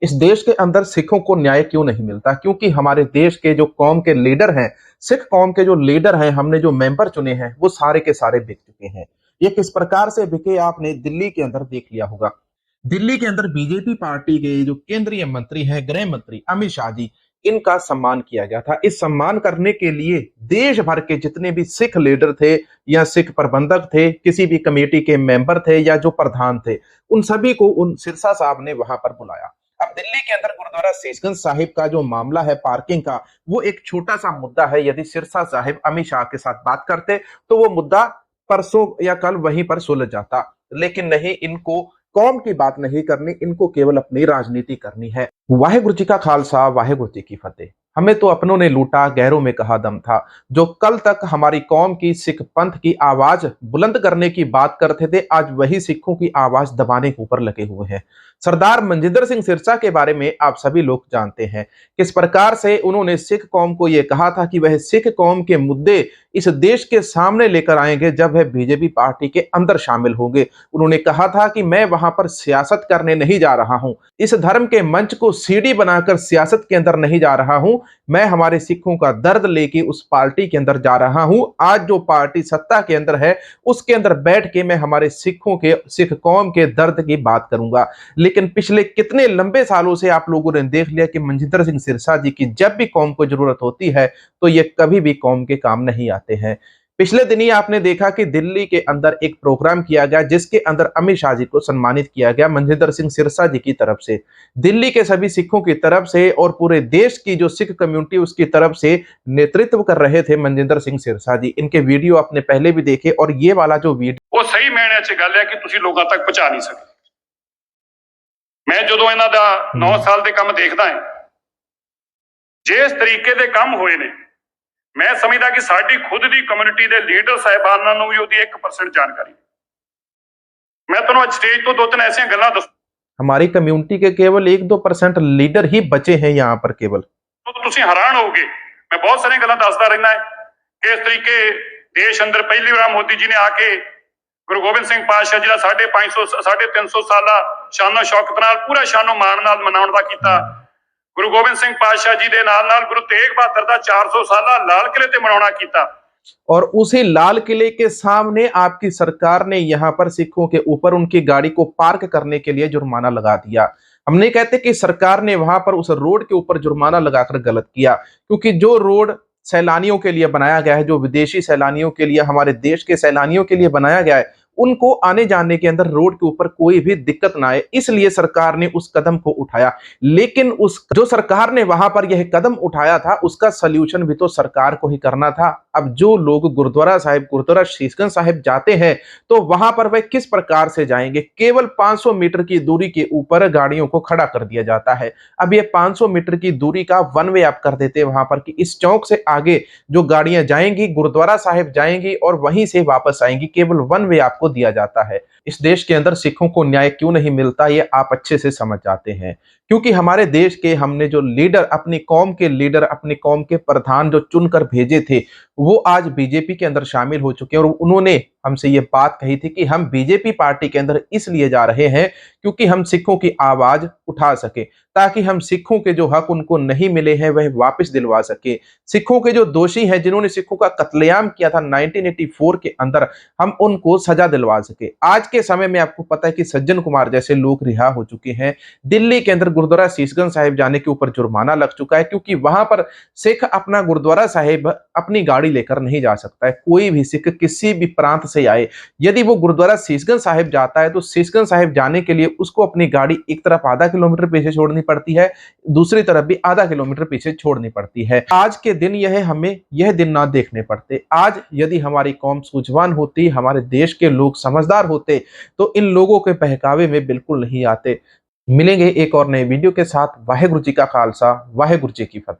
इस देश के अंदर सिखों को न्याय क्यों नहीं मिलता? क्योंकि हमारे देश के जो कौम के लीडर हैं, सिख कौम के जो लीडर हैं, हमने जो मेंबर चुने हैं, वो सारे के सारे बिक चुके हैं। ये किस प्रकार से बिके आपने दिल्ली के अंदर देख लिया होगा। दिल्ली के अंदर बीजेपी पार्टी के जो केंद्रीय मंत्री हैं, गृह मंत्री अमित शाह जी, इनका सम्मान किया गया था। इस सम्मान करने के लिए देश भर के जितने भी सिख लीडर थे या सिख प्रबंधक थे, किसी भी कमेटी के मेंबर थे या जो प्रधान थे, उन सभी को उन सिरसा साहब ने वहां पर बुलाया। अब दिल्ली के अंदर गुरुद्वारा शीशगंज साहिब का जो मामला है पार्किंग का, वो एक छोटा सा मुद्दा है। यदि सिरसा साहिब अमित शाह के साथ बात करते तो वो मुद्दा परसों या कल वहीं पर सुलझ जाता, लेकिन नहीं, इनको कौम की बात नहीं करनी, इनको केवल अपनी राजनीति करनी है। वाहेगुरु जी का खालसा, वाहेगुरु जी की फतेह। हमें तो अपनों ने लूटा, गैरों में कहा दम था। जो कल तक हमारी कौम की सिख पंथ की आवाज बुलंद करने की बात करते थे, आज वही सिखों की आवाज दबाने के ऊपर लगे हुए हैं। सरदार मनजिंदर सिंह सिरसा के बारे में आप सभी लोग जानते हैं, किस प्रकार से उन्होंने सिख कौम को यह कहा था कि वह सिख कौम के मुद्दे इस देश के सामने लेकर आएंगे जब वह बीजेपी पार्टी के अंदर शामिल होंगे। उन्होंने कहा था कि मैं वहां पर सियासत करने नहीं जा रहा हूं, इस धर्म के मंच को सीढ़ी बनाकर सियासत के अंदर नहीं जा रहा हूं, मैं हमारे सिखों का दर्द लेके उस पार्टी के अंदर जा रहा हूं। आज जो पार्टी सत्ता के अंदर है, उसके अंदर बैठ के मैं हमारे सिखों के, सिख कौम के दर्द की बात करूंगा। लेकिन पिछले कितने लंबे सालों से आप लोगों ने देख लिया कि मनजिंदर सिंह सिरसा जी की जब भी कौम को जरूरत होती है तो ये कभी भी कौम के काम नहीं आते हैं। पिछले दिन ही आपने देखा कि दिल्ली के अंदर एक प्रोग्राम किया गया जिसके अंदर अमित शाह जी को सम्मानित किया गया मनजिंदर सिंह सिरसा जी की तरफ से, दिल्ली के सभी सिखों की तरफ से और पूरे देश की जो सिख कम्युनिटी उसकी तरफ से नेतृत्व कर रहे थे मनजिंदर सिंह सिरसा जी। इनके वीडियो आपने पहले भी देखे और ये वाला जो वीडियो वो सही मैने च गल है कि तुसी लोगों तक पहुंचा नहीं सके। मैं जो इन्हां दा 9 साल दे काम देखदा है, जिस तरीके दे काम होए ने, मैं समझदा कि साडी खुद दी कम्युनिटी दे लीडर साहिबानां नूं भी ओहदी 1% जानकारी। मैं तुहानूं आज स्टेज तो 2-3 ऐसी गल्लां दस, हमारी कम्युनिटी के केवल 1-2% लीडर ही बचे हैं यहाँ पर केवल। तो तुसीं हैरान होगे। मैं बहुत सारी गल्लां दसदा रहना है कि इस तरीके देश अंदर पहली बार मोदी जी ने आके गुरु गोबिंद सिंह पातशाह जी दा 350 साला शानो शौकत नाल पूरा शानो मान नाल मनाउण दा कीता। गुरु गोबिंद सिंह पातशाह जी दे नाल नाल गुरु तेग बहादुर दा 400 साला लाल किले ते मनाउणा कीता। और उसी लाल किले के सामने आपकी सरकार ने यहाँ पर सिखों के ऊपर उनकी गाड़ी को पार्क करने के लिए जुर्माना लगा दिया। हम नहीं कहते कि सरकार ने वहां पर उस रोड के ऊपर जुर्माना लगाकर गलत किया, क्योंकि जो रोड सैलानियों के लिए बनाया गया है, जो विदेशी सैलानियों के लिए, हमारे देश के सैलानियों के लिए बनाया गया है, उनको आने जाने के अंदर रोड के ऊपर कोई भी दिक्कत ना आए, इसलिए सरकार ने उस कदम को उठाया। लेकिन उस जो सरकार ने वहां पर यह कदम उठाया था, उसका सल्यूशन भी तो सरकार को ही करना था। अब जो लोग गुरुद्वारा साहिब, गुरुद्वारा शीशगंज साहिब जाते हैं तो वहां पर वह किस प्रकार से जाएंगे? केवल 500 मीटर की दूरी के ऊपर गाड़ियों को खड़ा कर दिया जाता है। अब ये 500 मीटर की दूरी का वन वे आप कर देते हैं वहां पर कि इस चौक से आगे जो गाड़ियां जाएंगी गुरुद्वारा साहिब जाएंगी और वहीं से वापस आएंगी, केवल वन वे आपको दिया जाता है। इस देश के अंदर सिखों को न्याय क्यों नहीं मिलता, ये आप अच्छे से समझ जाते हैं, क्योंकि हमारे देश के हमने जो लीडर, अपनी कौम के लीडर, अपनी कौम के प्रधान जो चुनकर भेजे थे, वो आज बीजेपी के अंदर शामिल हो चुके हैं। और उन्होंने हमसे ये बात कही थी कि हम बीजेपी पार्टी के अंदर इसलिए जा रहे हैं क्योंकि हम सिखों की आवाज उठा सके, ताकि हम सिखों के जो हक उनको नहीं मिले हैं वह वापस दिलवा सके। सिखों के जो दोषी हैं, जिन्होंने सिखों का कत्लेआम किया था 1984 के अंदर, हम उनको सजा दिलवा सके। आज के समय में आपको पता है कि सज्जन कुमार जैसे लोग रिहा हो चुके हैं। दिल्ली के अंदर गुरुद्वारा शीशगंज साहिब जाने के ऊपर जुर्माना लग चुका है, क्योंकि वहां पर सिख अपना गुरुद्वारा साहिब अपनी गाड़ी लेकर नहीं जा सकता है। कोई भी सिख किसी भी प्रांत से आए, यदि वो गुरुद्वारा शीशगंज साहिब जाता है तो शीशगंज साहिब जाने के लिए उसको अपनी गाड़ी एक तरफ आधा किलोमीटर पीछे छोड़नी पड़ती है, दूसरी तरफ भी आधा किलोमीटर पीछे छोड़नी पड़ती है। आज के दिन हमें यह दिन ना देखने पड़ते। आज यदि हमारी कौम सूझवान होती, हमारे देश के लोग समझदार होते, तो इन लोगों के बहकावे में बिल्कुल नहीं आते। मिलेंगे एक और नए वीडियो के साथ। वाहेगुरु जी का खालसा, वाहेगुरु जी की फतेह।